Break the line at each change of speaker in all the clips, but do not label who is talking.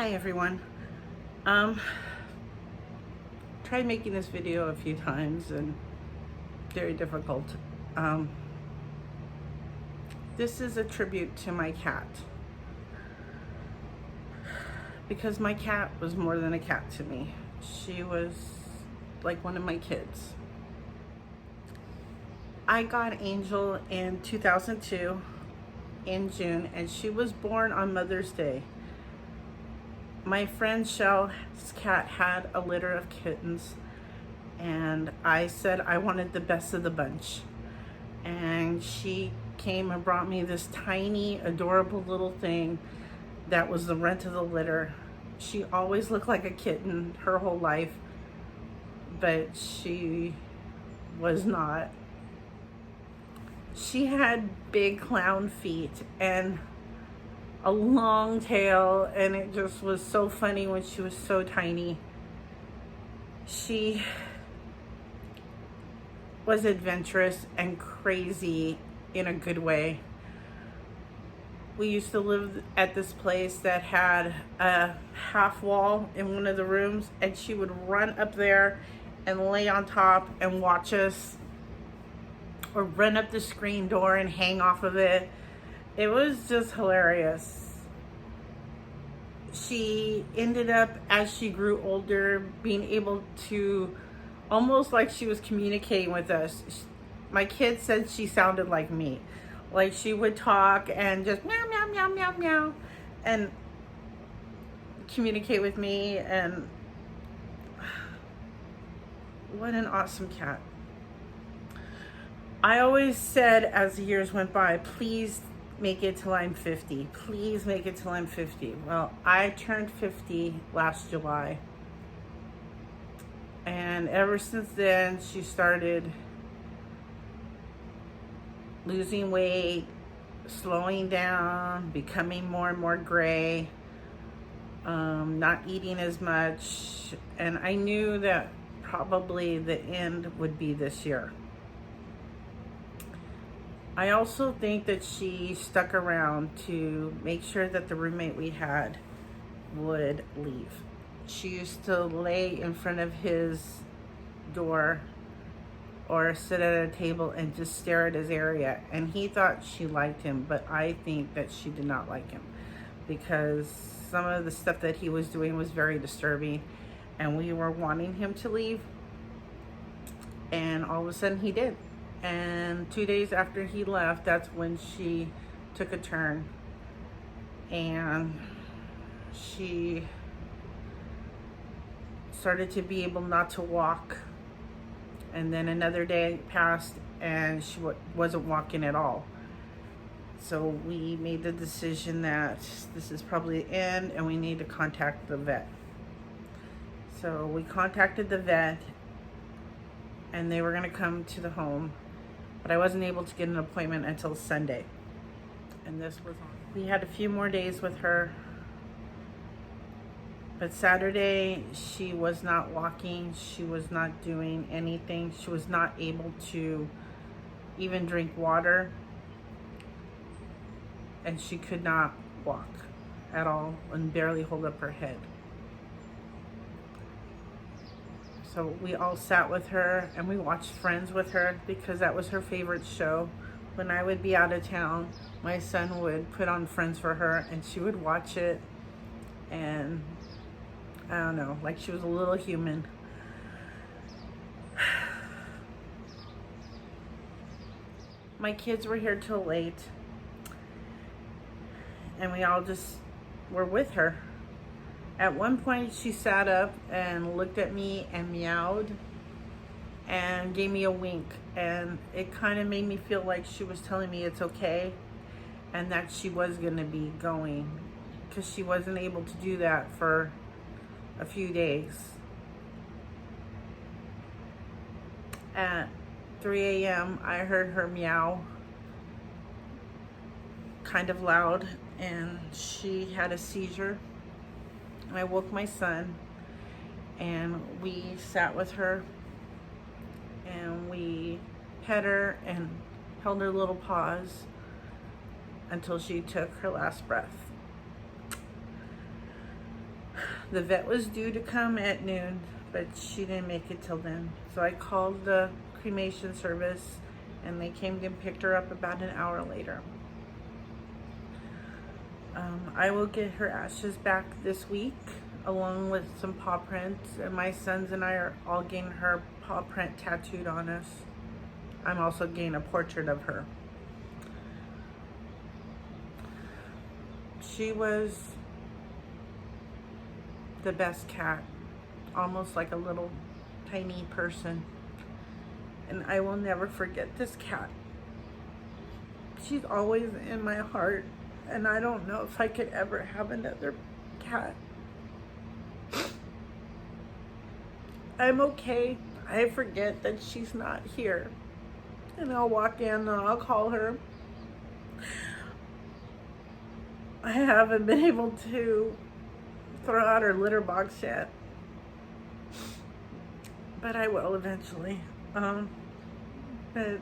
Hi everyone. Tried making this video a few times and very difficult. Um, this is a tribute to my cat, because my cat was more than a cat to me. She was like one of my kids. I got Angel in 2002 in June, and she was born on Mother's Day. My friend Shell's cat had a litter of kittens, and I said I wanted the best of the bunch. And she came and brought me this tiny, adorable little thing that was the runt of the litter. She always looked like a kitten her whole life, but she was not. She had big clown feet and a long tail, and it just was so funny when she was so tiny. She was adventurous and crazy in a good way. We used to live at this place that had a half wall in one of the rooms, and she would run up there and lay on top and watch us, or run up the screen door and hang off of it. It was just hilarious. She ended up, as she grew older, being able to, almost like she was communicating with us. My kids said she sounded like me. Like she would talk and just meow, meow, meow, meow, meow, and communicate with me. And what an awesome cat. I always said as the years went by, please make it till I'm 50. Please make it till I'm 50. Well, I turned 50 last July. And ever since then, she started losing weight, slowing down, becoming more and more gray, not eating as much. And I knew that probably the end would be this year. I also think that she stuck around to make sure that the roommate we had would leave. She used to lay in front of his door or sit at a table and just stare at his area. And he thought she liked him, but I think that she did not like him, because some of the stuff that he was doing was very disturbing, and we were wanting him to leave. And all of a sudden he did. And 2 days after he left, that's when she took a turn, and she started to be able not to walk. And then another day passed and she wasn't walking at all. So we made the decision that this is probably the end and we need to contact the vet. So we contacted the vet, and they were going to come to the home, but I wasn't able to get an appointment until Sunday. And this was on. We had a few more days with her, but Saturday she was not walking, she was not doing anything, she was not able to even drink water, and she could not walk at all and barely hold up her head. So we all sat with her and we watched Friends with her, because that was her favorite show. When I would be out of town, my son would put on Friends for her and she would watch it, and I don't know, like she was a little human. My kids were here till late, and we all just were with her. At one point, she sat up and looked at me and meowed and gave me a wink, and it kind of made me feel like she was telling me it's okay and that she was going to be going, because she wasn't able to do that for a few days. At 3 a.m. I heard her meow kind of loud, and she had a seizure. I woke my son, and we sat with her and we pet her and held her little paws until she took her last breath. The vet was due to come at noon, but she didn't make it till then. So I called the cremation service and they came and picked her up about an hour later. I will get her ashes back this week along with some paw prints, and my sons and I are all getting her paw print tattooed on us. I'm also getting a portrait of her. She was the best cat, almost like a little tiny person. And I will never forget this cat. She's always in my heart, and I don't know if I could ever have another cat. I'm okay. I forget that she's not here. And I'll walk in and I'll call her. I haven't been able to throw out her litter box yet, but I will eventually. But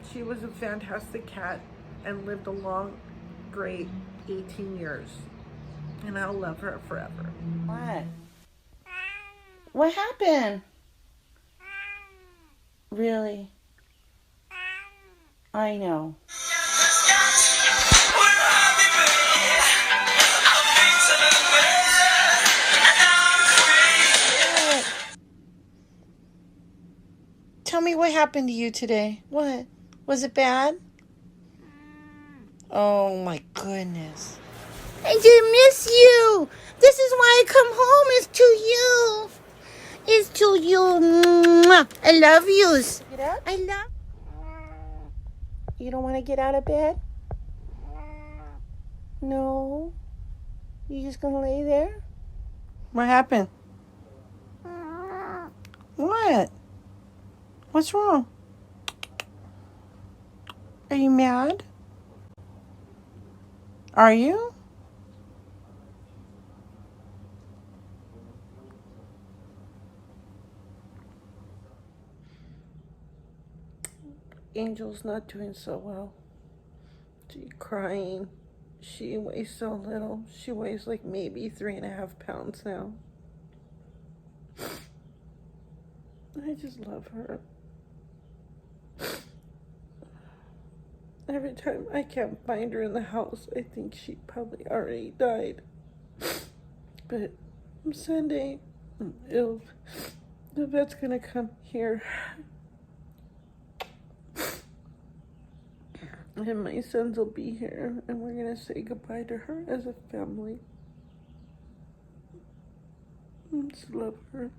she was a fantastic cat and lived a long, great 18 years. And I'll love her forever. What? What happened? Really? I know. Tell me what happened to you today. What? Was it bad? Oh my goodness. I do miss you. This is why I come home, is to you. It's to you. Mwah. I love yous. Get up? I love. You don't want to get out of bed? No. You just gonna lay there? What happened? What? What's wrong? Are you mad? Are you? Angel's not doing so well. She's crying. She weighs so little. She weighs like maybe 3.5 pounds now. I just love her. Every time I can't find her in the house, I think she probably already died. But Sunday, the vet's gonna come here. And my sons will be here, and we're gonna say goodbye to her as a family. I just love her.